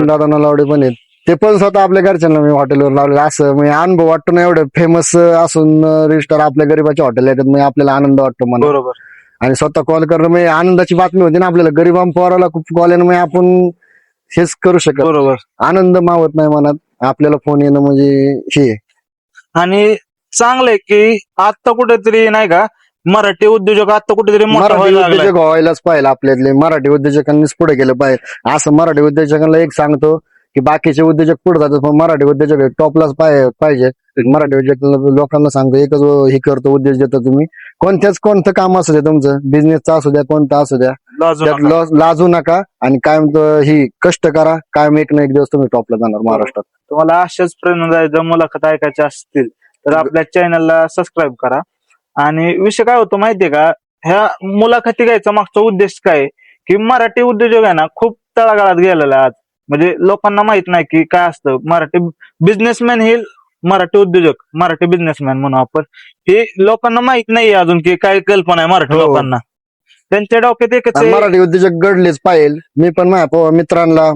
Speaker 2: दादा नलावडे पण आहेत, ते पण स्वतः आपल्या घरच्यांना मी हॉटेलवर लावले. असं म्हणजे अनुभव वाटतो ना, एवढं फेमस असून रजिस्टर आपल्या गरीबाच्या हॉटेल येतात, म्हणजे आपल्याला आनंद वाटतो मला.
Speaker 1: बरोबर.
Speaker 2: आणि स्वतः कॉल करणं म्हणजे आनंदाची बातमी होती ना आपल्याला. गरीबां पोराला खूप कॉल येणं म्हणजे आपण हेच करू शकत.
Speaker 1: बरोबर.
Speaker 2: आनंद मावत नाही मनात, आपल्याला फोन येणं म्हणजे हे.
Speaker 1: आणि चांगलंय की आता कुठेतरी नाही का मराठी उद्योजक आता कुठेतरी मोठा
Speaker 2: मराठी
Speaker 1: व्हायला लागलाय.
Speaker 2: उद्योजक व्हायलाच पाहिजे आपल्यातले. मराठी उद्योजकांनीच पुढे गेलं पाहिजे. असं मराठी उद्योजकांना एक सांगतो की बाकीचे उद्योजक पुढे जातात पण मराठी उद्योजक टॉपलाच पाहिजे. मराठी उद्योजक लोकांना सांगतो एकच हे करतो उद्देश देतो तुम्ही कोणतं काम असू द्या तुमचं बिझनेसचं असू द्या कोणतं असू द्या
Speaker 1: लाजू
Speaker 2: त्यात
Speaker 1: नका.
Speaker 2: लाजू नका आणि कायम ही कष्ट करा कायम एक ना एक दिवस तुम्ही टॉपला जाणार महाराष्ट्रात.
Speaker 1: तुम्हाला अशाच प्रेरणादायी मुलाखत ऐकायच्या असतील तर आपल्या चॅनलला सबस्क्राईब करा. आणि विषय काय होतो माहितीये का, ह्या मुलाखती घ्यायचा मागचा उद्देश काय आहे की मराठी उद्योजक आहे ना खूप तळागाळात गेलेला आहे आज. म्हणजे लोकांना माहित नाही की काय असतं मराठी बिझनेसमॅन. हे मराठी उद्योजक मराठी बिझनेसमॅन म्हणून आपण हे लोकांना माहित नाही अजून की काय कल्पना आहे मराठी
Speaker 2: हो.
Speaker 1: लोकांना. त्यांच्या डोक्यात एकच
Speaker 2: आणि
Speaker 1: आहे,
Speaker 2: मराठी उद्योजक घडलेच पाहिजे. मी पण माझ्या मित्रांना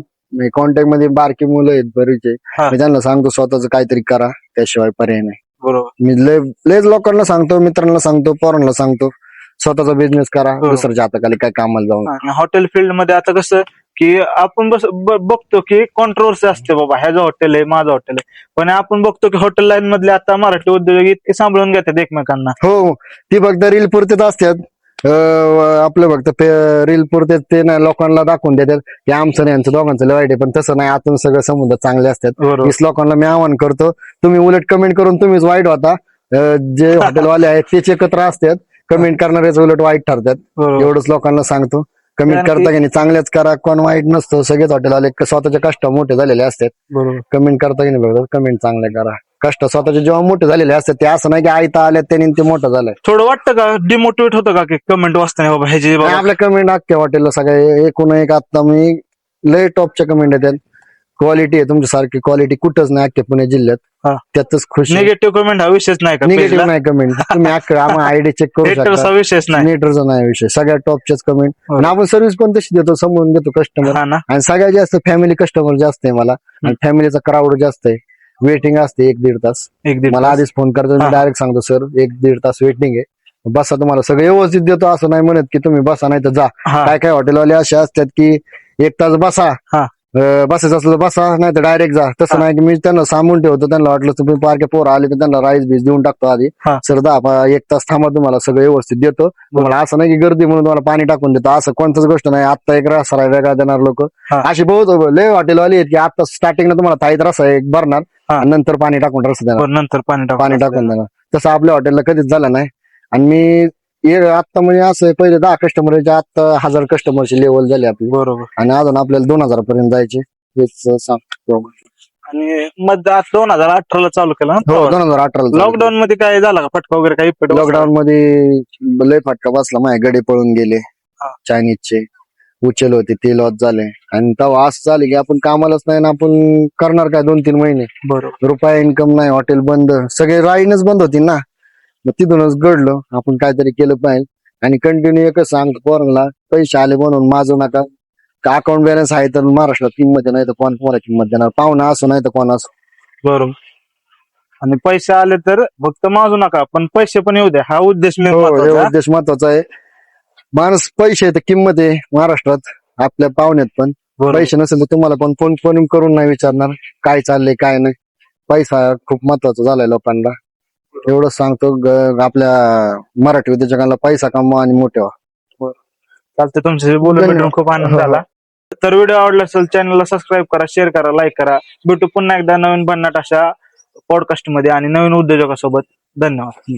Speaker 2: कॉन्टॅक्ट मध्ये बारकी मुलं आहेत बरीच
Speaker 1: हा.
Speaker 2: मी त्यांना सांगतो स्वतःच काहीतरी करा त्याशिवाय पर्याय नाही.
Speaker 1: बरोबर.
Speaker 2: मी लयच लोकांना सांगतो मित्रांना सांगतो पोरांना सांगतो स्वतःचा बिझनेस करा
Speaker 1: हो.
Speaker 2: दुसऱ्याच्या हाताखाली काय कामाला जाऊन.
Speaker 1: आणि हॉटेल फील्ड मध्ये आता कसं की आपण बघतो की कॉन्ट्रोवर्सी असते बाबा ह्याचं हॉटेल आहे माझं हॉटेल आहे. पण आपण बघतो की हॉटेल लाईन मधले आता मराठी उद्योजक इतके सांभाळून घेतात एकमेकांना.
Speaker 2: हो ती फक्त रील पुरतेच असतात. आपलं फक्त रील पुरते ते नाही लोकांना दाखवून देतात की आमचं नाही आमचं दोघांचं लय वाईट आहे पण तसं नाही आतून सगळं संबंध चांगले असतात.
Speaker 1: बरोबर.
Speaker 2: वीस लोकांना मी आवाहन करतो तुम्ही उलट कमेंट करून तुम्हीच वाईट होता. जे हॉटेलवाले आहेत तेच एकत्र असतात कमेंट करणारेच उलट वाईट ठरतात.
Speaker 1: बरोबर.
Speaker 2: एवढंच लोकांना सांगतो कमेंट
Speaker 1: कारण
Speaker 2: करता की नाही चांगल्याच करा कोण वाईट नसतो. सगळेच हॉटेलवाले स्वतःच्या कष्ट मोठे झालेले असतात.
Speaker 1: बरोबर.
Speaker 2: कमेंट करता की नाही बघा कमेंट चांगले करा. कष्ट स्वतःचे जेव्हा मोठे झालेले असतात ते असं नाही की आयता आल्या त्यांनी ते मोठं झालंय.
Speaker 1: थोडं वाटतं का डिमोटिवेट होतं का की कमेंट वाचताना बाबा ह्याची
Speaker 2: नाही,
Speaker 1: बाबा
Speaker 2: आपल्या कमेंट अख्ख्या हॉटेलला सगळे एकूण एक आता मी लय टॉपच्या कमेंट येतात. क्वालिटी आहे तुमच्यासारखी क्वालिटी कुठंच नाही अख्ख्या पुणे जिल्ह्यात.
Speaker 1: हा.
Speaker 2: त्यातच खुश
Speaker 1: निगेटिव्ह कमेंट हा विषयच नाही का
Speaker 2: निगेटिव्ह नाही कमेंट तुम्ही आयडी चेक करू
Speaker 1: हेटरचा
Speaker 2: शकता.
Speaker 1: विषयच नाही.
Speaker 2: नेटरचा नाही विषय सगळ्या टॉपच्याच कमेंट.
Speaker 1: हो.
Speaker 2: आणि आपण सर्व्हिस पण तशी देतो समजून देतो कस्टमर.
Speaker 1: हा ना.
Speaker 2: आणि सगळ्यात जास्त फॅमिली कस्टमर जास्त आहे मला आणि फॅमिलीचा क्राऊड जास्त आहे. वेटिंग असते 1-1.5 तास.
Speaker 1: एक दीड
Speaker 2: मला
Speaker 1: तास.
Speaker 2: आधीच फोन करतो मी
Speaker 1: हा.
Speaker 2: डायरेक्ट सांगतो सर 1-1.5 तास वेटिंग आहे बसा तुम्हाला सगळं व्यवस्थित देतो असं नाही म्हणत की तुम्ही बसा नाही तर जा.
Speaker 1: हा.
Speaker 2: काय काय हॉटेलवाले असे असतात की 1 तास बसा
Speaker 1: हा.
Speaker 2: बसायचं असलं तर बसा नाही तर डायरेक्ट जा. तसं
Speaker 1: हा.
Speaker 2: नाही की मी त्यांना सांगून ठेवतो त्यांना वाटलं तुम्ही पारखे पोरं आले तर त्यांना राईस बीस देऊन टाकतो आधी.
Speaker 1: हा.
Speaker 2: सर 1 तास थांबा तुम्हाला सगळं व्यवस्थित देतो. तुम्हाला असं नाही की गर्दी म्हणून तुम्हाला पाणी टाकून देतो असं कोणतीच गोष्ट नाही. आता एक रस्सा वेगळा देणार लोक
Speaker 1: हा.
Speaker 2: अशी बहुत लय हॉटेलवाली आहेत की आता स्टार्टिंगला तुम्हाला थाईत रस्सा एक भरणार
Speaker 1: हा.
Speaker 2: आणि नंतर पाणी टाकून रस्सा देणार
Speaker 1: नंतर पाणी
Speaker 2: टाकून देणार. तसं आपल्या हॉटेलला कधीच झालं नाही. आणि मी आता म्हणजे असं आहे, पहिले 10 कस्टमरच्या आता 1000 कस्टमरची लेवल झाली आपली.
Speaker 1: बरोबर.
Speaker 2: आणि अजून आपल्याला 2000 पर्यंत जायचे हेच सांगतो.
Speaker 1: आणि मग 2018 चालू केलं
Speaker 2: हो
Speaker 1: ना
Speaker 2: 2018
Speaker 1: लॉकडाऊन मध्ये काय झाला का फटका वगैरे काही इफेक्ट
Speaker 2: लॉकडाऊन मध्ये लय फटका बसला माझ्या गडे पळून गेले
Speaker 1: हा.
Speaker 2: चायनीजचे उचल होते ते लॉस झाले. आणि तेव्हा असं झालं की आपण कामालाच नाही ना आपण करणार काय 2-3 महिने
Speaker 1: बरोबर.
Speaker 2: रुपया इन्कम नाही हॉटेल बंद सगळे राईनच बंद होती ना. मग तिथूनच घडलो आपण काहीतरी केलं पाहिजे. आणि कंटिन्यू एकच सांगतो पोरांना पैसे आले म्हणून माजू नका. अकाउंट बॅलन्स आहे तर महाराष्ट्रात किंमत नाही तर कोण कोणा किंमत देणार पाहुणा असो नाही तर कोण असो.
Speaker 1: बरोबर. आणि पैसे आले तर फक्त माजू नका पण पैसे पण येऊ द्या हा उद्देश main
Speaker 2: हो
Speaker 1: महत्वाचा.
Speaker 2: हे उद्देश महत्वाचा आहे. माणूस पैसे तर किंमत आहे महाराष्ट्रात आपल्या पाहुण्यात पण.
Speaker 1: बरोबर.
Speaker 2: पैसे नसेल तर तुम्हाला पण फोन करून नाही विचारणार काय चाललंय काय नाही. पैसा खूप महत्वाचा झालाय लोकांना. एवढं सांगतो आपल्या मराठी उद्योजकांना पैसा कमवा आणि मोठे व्हा.
Speaker 1: चालतं तुमच्याशी बोलून भेटून खूप आनंद झाला. तर व्हिडिओ आवडला असेल चॅनलला सबस्क्राईब करा शेअर करा लाईक करा. भेटू पुन्हा एकदा नवीन भन्नाट अशा पॉडकास्ट मध्ये आणि नवीन उद्योजकासोबत. धन्यवाद.